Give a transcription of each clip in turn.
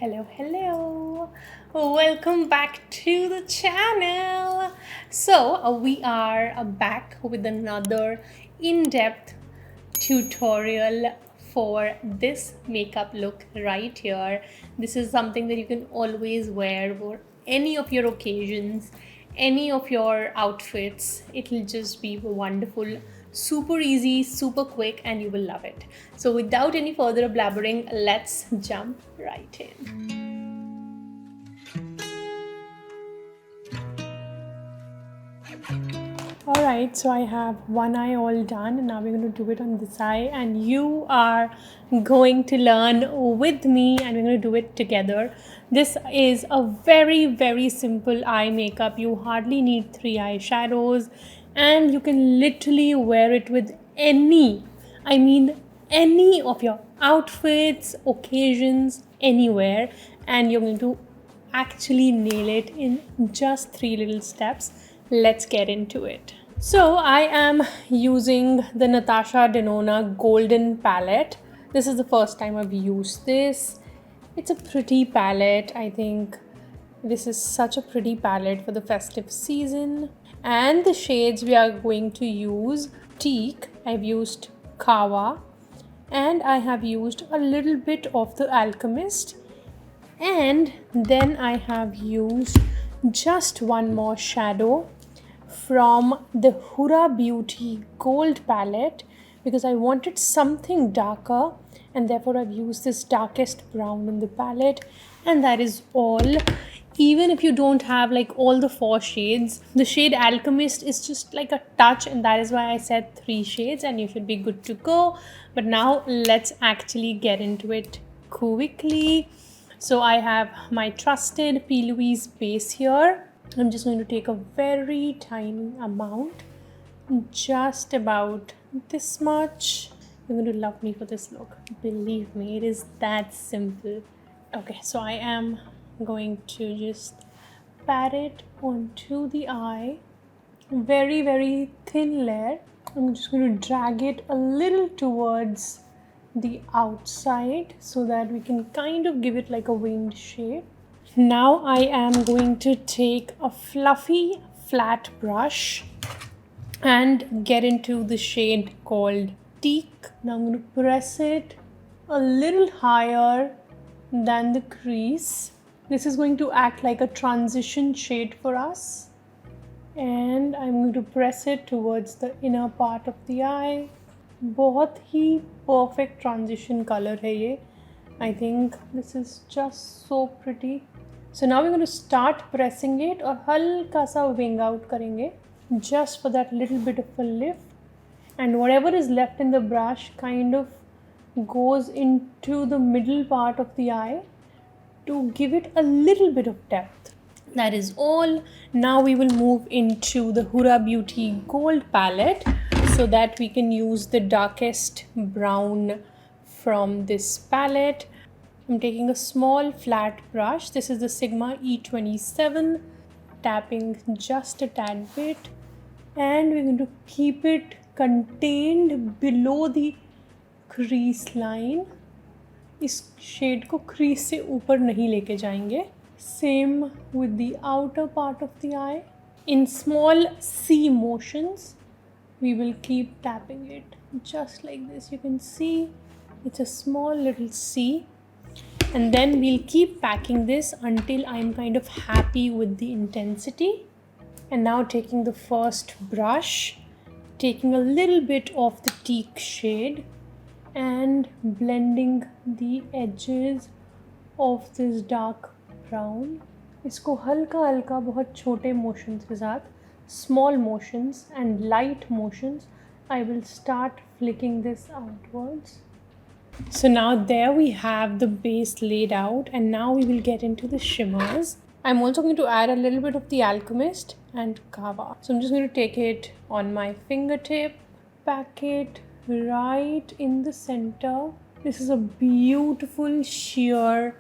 Hello. Welcome back to the channel. We are back with another in-depth tutorial for this makeup look right here. This is something that you can always wear for any of your occasions, any of your outfits. It'll just be wonderful, super easy, super quick, and you will love it. So without any further blabbering, let's jump right in. Alright, so I have one eye all done, and now we're going to do it on this eye, and you are going to learn with me, and we're going to do it together. This is a very simple eye makeup. You hardly need 3 eyeshadows, and you can literally wear it with any of your outfits, occasions, anywhere, and you're going to actually nail it in just 3 little steps. Let's get into it. So I am using the Natasha Denona Golden palette. This is the first time I've used this. It's a pretty palette. I think this is such a pretty palette for the festive season. And the shades we are going to use: Teak, I've used Kawa, and I have used a little bit of the Alchemist. And then I have used just one more shadow from the Huda Beauty Gold palette because I wanted something darker, and therefore I've used this darkest brown in the palette, and that is all. Even if you don't have like all the 4 shades, the shade Alchemist is just like a touch, and that is why I said 3 shades and you should be good to go. But now let's actually get into it quickly. So I have my trusted P. Louise base here. I'm just going to take a very tiny amount, just about this much. You're going to love me for this look. Believe me, it is that simple. Okay, so I am going to just pat it onto the eye. Very thin layer. I'm just going to drag it a little towards the outside so that we can kind of give it like a winged shape. Now I am going to take a fluffy flat brush and get into the shade called Teak. Now I'm going to press it a little higher than the crease. This is going to act like a transition shade for us. And I'm going to press it towards the inner part of the eye. बहुत ही perfect transition color है ये. I think this is just so pretty. So now we're going to start pressing it और हल्का सा wing out करेंगे just for that little bit of a lift, and whatever is left in the brush kind of goes into the middle part of the eye to give it a little bit of depth. That is all. Now we will move into the Huda Beauty Gold palette so that we can use the darkest brown from this palette. I'm taking a small flat brush. This is the Sigma E27, tapping just a tad bit, and we're going to keep it contained below the crease line. इस shade को crease से ऊपर नहीं लेके जाएंगे. Same with the outer part of the eye. In small C motions, we will keep tapping it just like this. You can see it's a small little C. And then we'll keep packing this until I'm kind of happy with the intensity. And now taking the first brush, taking a little bit of the Teak shade and blending the edges of this dark brown. इसको हल्का हल्का बहुत छोटे motions के साथ, small motions and light motions, I will start flicking this outwards. So now there we have the base laid out, and now we will get into the shimmers. I'm also going to add a little bit of the Alchemist and Kawa. So I'm just going to take it on my fingertip, pack it right in the center. This is a beautiful sheer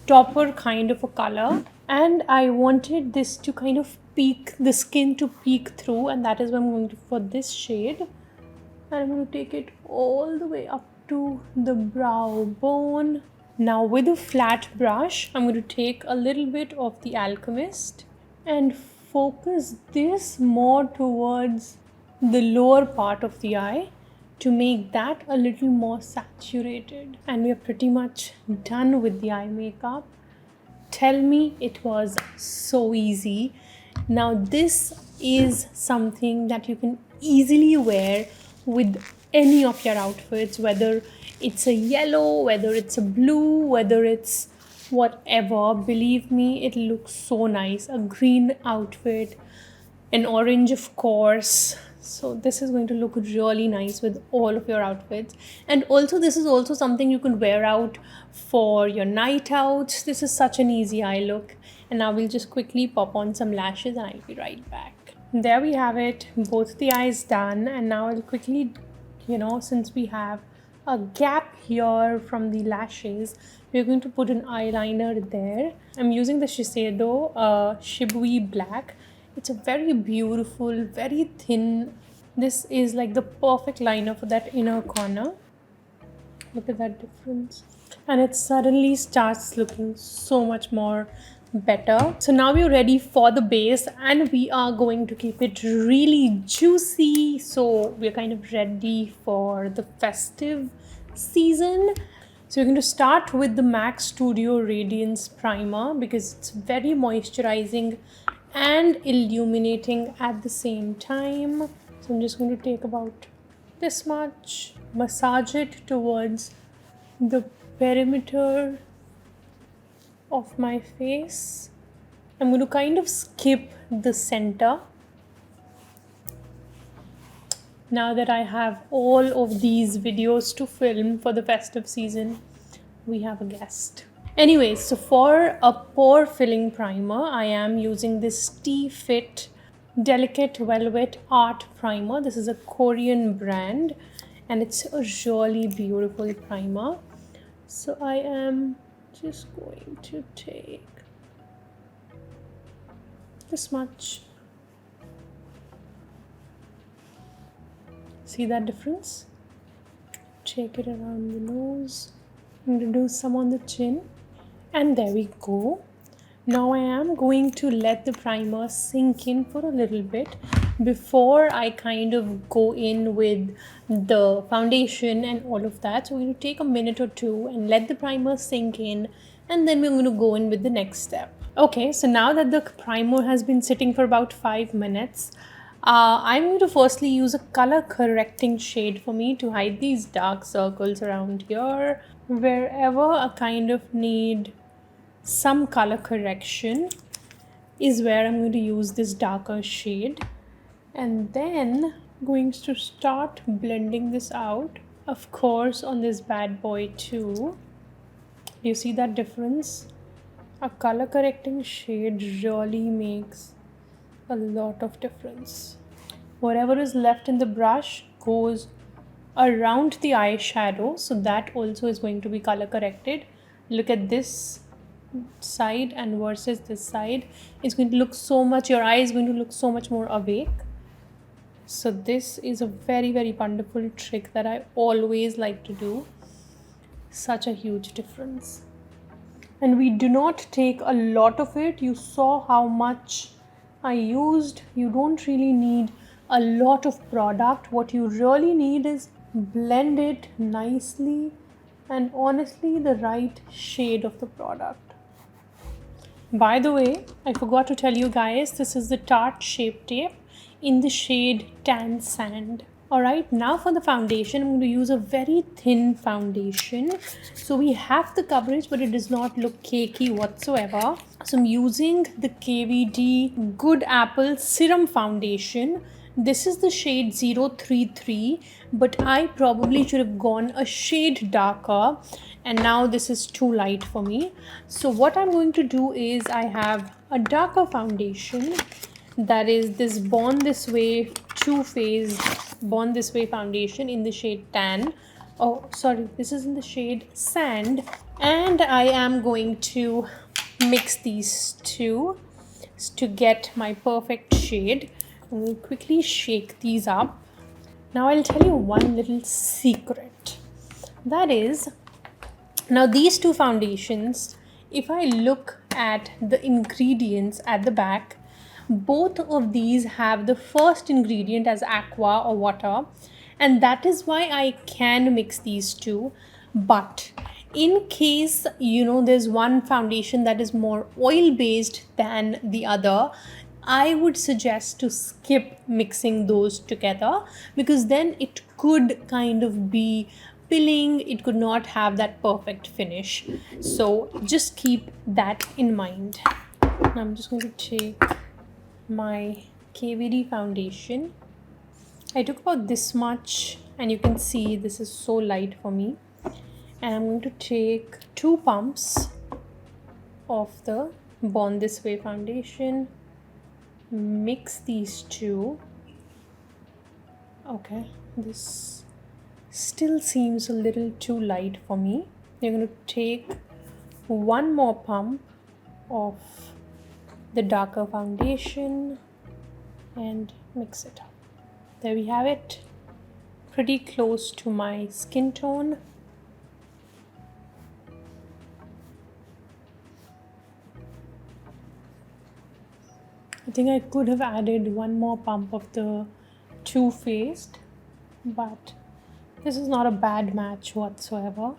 topper kind of a color, and I wanted this to kind of peek, the skin to peek through, and that is why I'm going to for this shade. And I'm going to take it all the way up to the brow bone Now with a flat brush, I'm going to take a little bit of the Alchemist and focus this more towards the lower part of the eye to make that a little more saturated. And we are pretty much done with the eye makeup. Tell me it was so easy. Now this is something that you can easily wear with any of your outfits, whether it's a yellow, whether it's a blue, whether it's whatever. Believe me, it looks so nice. A green outfit, an orange of course. So this is going to look really nice with all of your outfits. And also this is also something you can wear out for your night outs. This is such an easy eye look. And now we'll just quickly pop on some lashes and I'll be right back. There we have it, both the eyes done. And now I'll quickly, since we have a gap here from the lashes, we're going to put an eyeliner there. I'm using the Shiseido Shibui Black. It's a very beautiful, very thin. This is like the perfect liner for that inner corner. Look at that difference. And it suddenly starts looking so much more better. So now we're ready for the base and we are going to keep it really juicy. So we're kind of ready for the festive season. So we're going to start with the MAC Studio Radiance Primer because it's very moisturizing and illuminating at the same time. So I'm just going to take about this much, massage it towards the perimeter of my face. I'm going to kind of skip the center. Now that I have all of these videos to film for the festive season, we have a guest. Anyways, so for a pore filling primer, I am using this T-Fit Delicate Velvet Art Primer. This is a Korean brand and it's a really beautiful primer. So I am just going to take this much. See that difference? Take it around the nose. I'm going to do some on the chin. And there we go. Now I am going to let the primer sink in for a little bit before I kind of go in with the foundation and all of that. So we're going to take a minute or two and let the primer sink in, and then we're going to go in with the next step. Okay, so now that the primer has been sitting for about 5 minutes, I'm going to firstly use a color correcting shade for me to hide these dark circles around here. Wherever I kind of need some color correction is where I'm going to use this darker shade, and then I'm going to start blending this out, of course, on this bad boy too. Do you see that difference? A color correcting shade really makes a lot of difference. Whatever is left in the brush goes around the eyeshadow, so that also is going to be color corrected. Look at this side and versus this side. It's going to look so much, your eye is going to look so much more awake. So this is a very, very wonderful trick that I always like to do. Such a huge difference. And we do not take a lot of it. You saw how much I used. You don't really need a lot of product. What you really need is blend it nicely and honestly the right shade of the product. By the way, I forgot to tell you guys, this is the Tarte Shape Tape in the shade Tan Sand. Alright, now for the foundation, I'm going to use a very thin foundation. So we have the coverage, but it does not look cakey whatsoever. So I'm using the KVD Good Apple Serum Foundation. This is the shade 033, but I probably should have gone a shade darker, and now this is too light for me. So what I'm going to do is I have a darker foundation, that is this Born This Way two-phase Born This Way foundation in the shade Tan. Oh, sorry, this is in the shade Sand, and I am going to mix these two to get my perfect shade. I will quickly shake these up. Now I'll tell you one little secret. That is, Now these two foundations, if I look at the ingredients at the back, both of these have the first ingredient as aqua or water, and that is why I can mix these two. But in case there's one foundation that is more oil based than the other, I would suggest to skip mixing those together, because then it could kind of be pilling, it could not have that perfect finish. So just keep that in mind. Now I'm just going to take my KVD foundation. I took about this much, and you can see this is so light for me. And I'm going to take 2 pumps of the Born This Way foundation, mix these two. Okay, this still seems a little too light for me. You're going to take 1 more pump of the darker foundation and mix it up. There we have it, pretty close to my skin tone. I think I could have added 1 more pump of the Too Faced, but this is not a bad match whatsoever.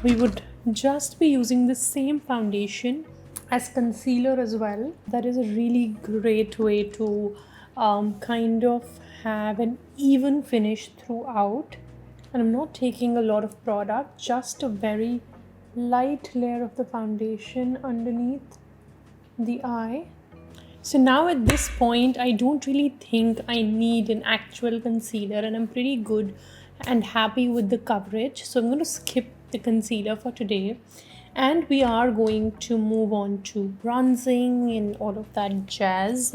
We would just be using the same foundation as concealer as well. That is a really great way to kind of have an even finish throughout. And I'm not taking a lot of product, just a very light layer of the foundation underneath the eye. So now at this point, I don't really think I need an actual concealer, and I'm pretty good and happy with the coverage. So I'm going to skip the concealer for today, and we are going to move on to bronzing and all of that jazz.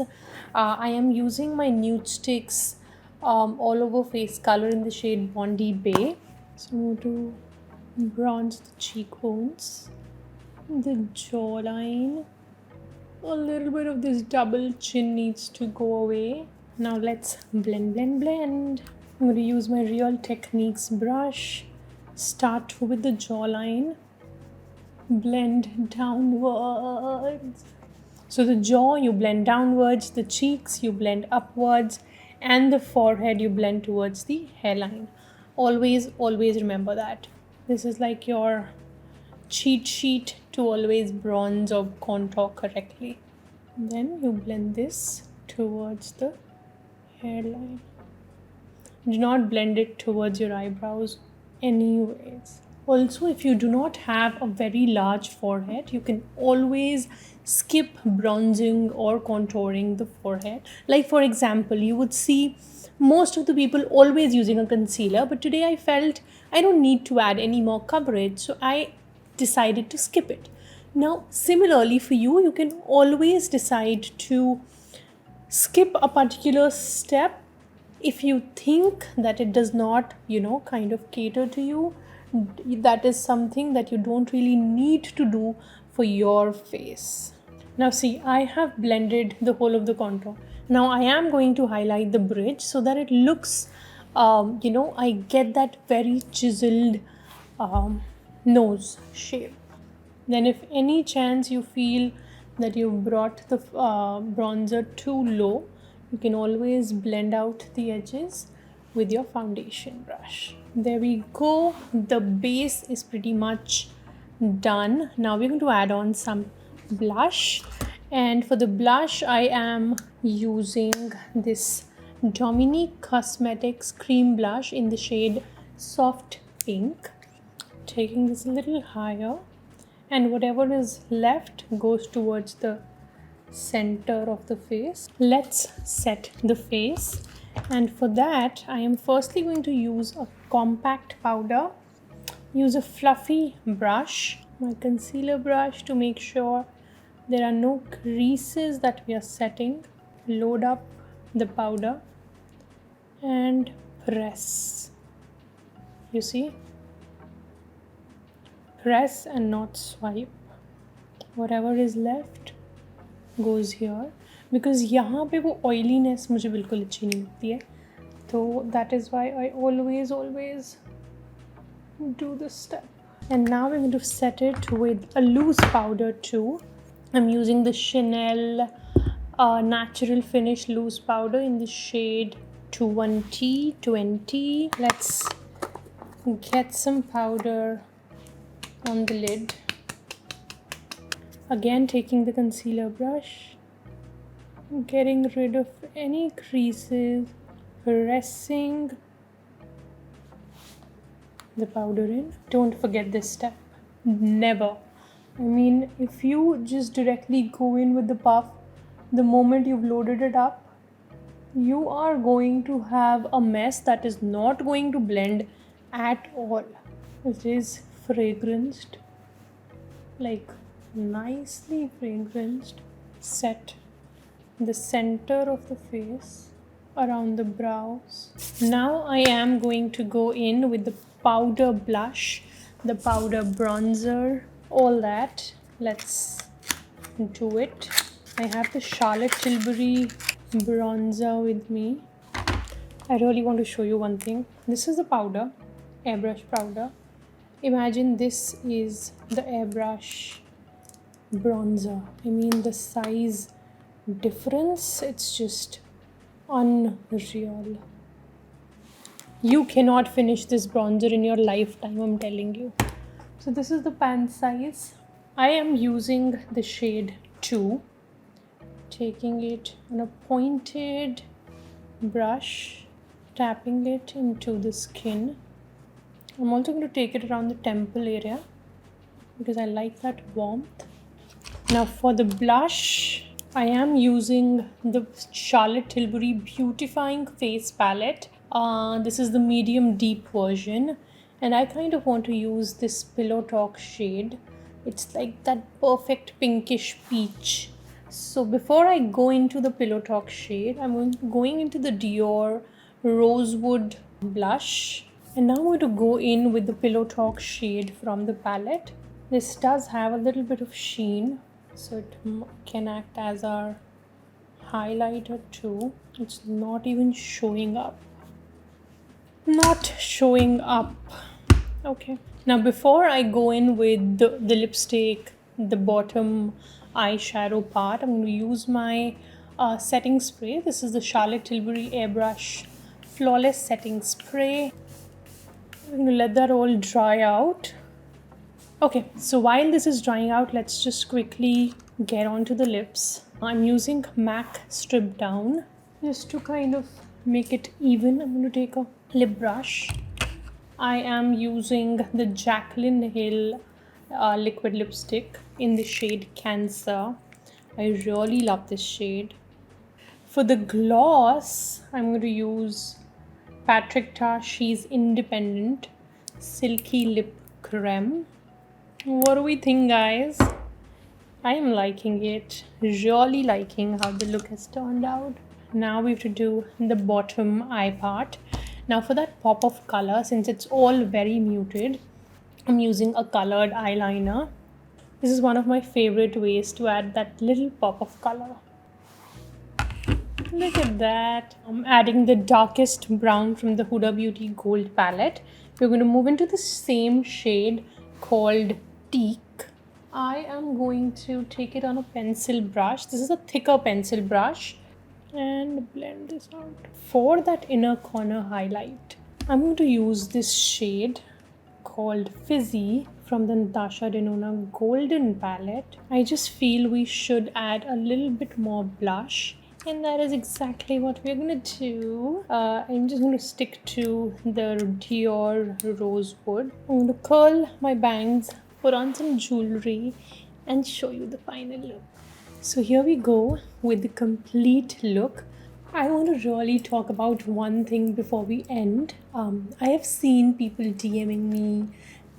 I am using my Nude Sticks all over face color in the shade Bondi Bay. So I'm going to bronze the cheekbones, the jawline. A little bit of this double chin needs to go away. Now let's blend. I'm going to use my Real Techniques brush. Start with the jawline. Blend downwards. So the jaw you blend downwards, the cheeks you blend upwards, and the forehead you blend towards the hairline. Always remember that. This is like your cheat sheet to always bronze or contour correctly. Then you blend this towards the hairline. Do not blend it towards your eyebrows anyways. Also, if you do not have a very large forehead, you can always skip bronzing or contouring the forehead. Like for example, you would see most of the people always using a concealer, but today I felt I don't need to add any more coverage, so I decided to skip it. Now, similarly for you, you can always decide to skip a particular step if you think that it does not, kind of cater to you. That is something that you don't really need to do for your face. Now see, I have blended the whole of the contour. Now I am going to highlight the bridge so that it looks, I get that very chiseled nose shape. Then if any chance you feel that you brought the bronzer too low, you can always blend out the edges with your foundation brush. There we go. The base is pretty much done. Now we're going to add on some blush, and for the blush I am using this Dominique Cosmetics cream blush in the shade Soft Pink. Taking this a little higher, and whatever is left goes towards the center of the face. Let's set the face, and for that I am firstly going to use a compact powder. Use a fluffy brush, my concealer brush, to make sure there are no creases that we are setting. Load up the powder and press. You see? Press and not swipe. Whatever is left goes here, because यहाँ पे वो oiliness मुझे बिल्कुल अच्छी नहीं लगती है. So that is why I always do this step. And now we're going to set it with a loose powder too. I'm using the Chanel Natural Finish Loose Powder in the shade 21T20. Let's get some powder on the lid. Again, taking the concealer brush, getting rid of any creases, pressing the powder in. Don't forget this step. Never. I mean, if you just directly go in with the puff, the moment you've loaded it up, you are going to have a mess that is not going to blend at all. It is fragranced, like nicely fragranced. Set the center of the face, around the brows. Now I am going to go in with the powder blush, the powder bronzer, all that. Let's do it. I have the Charlotte Tilbury bronzer with me. I really want to show you one thing. This is the powder, airbrush powder. Imagine this is the airbrush bronzer. I mean, the size difference, it's just unreal. You cannot finish this bronzer in your lifetime, I'm telling you. So this is the pan size. I am using the shade 2, taking it on a pointed brush, tapping it into the skin. I'm also going to take it around the temple area because I like that warmth. Now for the blush, I am using the Charlotte Tilbury Beautifying Face Palette. This is the medium deep version, and I kind of want to use this Pillow Talk shade. It's like that perfect pinkish peach. So before I go into the Pillow Talk shade, I'm going into the Dior Rosewood blush. And now I'm going to go in with the Pillow Talk shade from the palette. This does have a little bit of sheen, so it can act as our highlighter too. It's not even showing up. Not showing up. Okay. Now before I go in with the lipstick, the bottom eyeshadow part, I'm going to use my setting spray. This is the Charlotte Tilbury Airbrush Flawless Setting Spray. I'm going to let that all dry out. Okay, so while this is drying out, let's just quickly get onto the lips. I'm using MAC Strip Down just to kind of make it even. I'm going to take a lip brush. I am using the Jaclyn Hill liquid lipstick in the shade Cancer. I really love this shade. For the gloss, I'm going to use Patrick Ta She's Independent Silky Lip Creme. What do we think, guys? I am liking it. Really liking how the look has turned out. Now we have to do the bottom eye part. Now for that pop of color, since it's all very muted, I'm using a colored eyeliner. This is one of my favorite ways to add that little pop of color. Look at that. I'm adding the darkest brown from the Huda Beauty Gold palette. We're going to move into the same shade called Teak. I am going to take it on a pencil brush. This is a thicker pencil brush. And blend this out. For that inner corner highlight, I'm going to use this shade called Fizzy from the Natasha Denona Golden palette. I just feel we should add a little bit more blush, and that is exactly what we're going to do. I'm just going to stick to the Dior Rosewood. I'm going to curl my bangs, put on some jewelry, and show you the final look. So here we go with the complete look. I want to really talk about one thing before we end. I have seen people DMing me.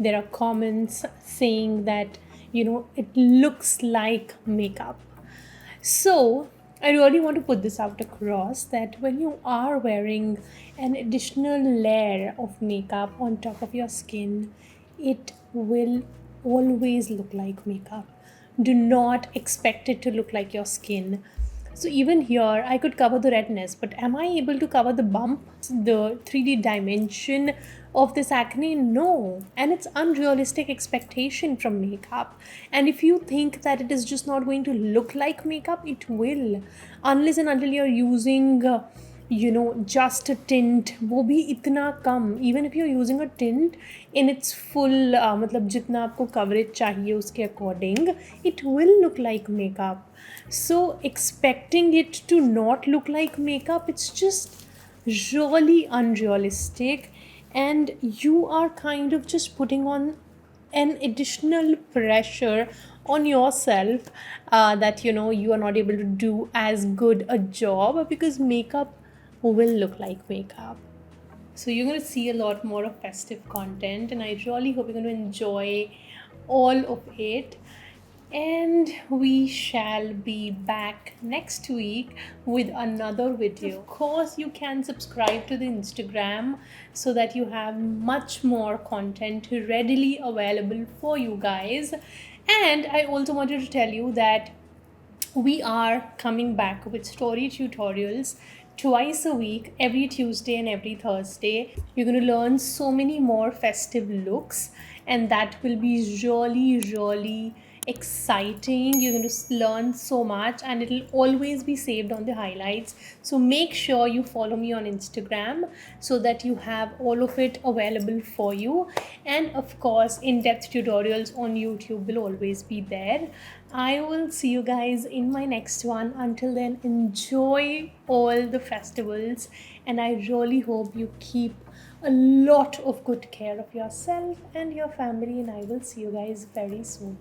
There are comments saying that, it looks like makeup. So I really want to put this out across that when you are wearing an additional layer of makeup on top of your skin, it will always look like makeup. Do not expect it to look like your skin. So even here, I could cover the redness, but am I able to cover the bump, the 3D dimension of this acne? No. And it's unrealistic expectation from makeup. And if you think that it is just not going to look like makeup, it will. Unless and until you're using just a tint, वो भी इतना कम. Even if you're using a tint in its full मतलब जितना आपको coverage चाहिए उसके according, it will look like makeup. So expecting it to not look like makeup, it's just really unrealistic, and you are kind of just putting on an additional pressure on yourself, that you are not able to do as good a job because makeup will look like makeup. So you're going to see a lot more of festive content, and I really hope you're going to enjoy all of it. And we shall be back next week with another video. Of course, you can subscribe to the Instagram so that you have much more content readily available for you guys. And I also wanted to tell you that we are coming back with story tutorials twice a week, every Tuesday and every Thursday. You're going to learn so many more festive looks, and that will be really, really exciting. You're going to learn so much, and it'll always be saved on the highlights. So make sure you follow me on Instagram so that you have all of it available for you. And of course, in-depth tutorials on YouTube will always be there. I will see you guys in my next one. Until then, enjoy all the festivals, and I really hope you keep a lot of good care of yourself and your family, and I will see you guys very soon.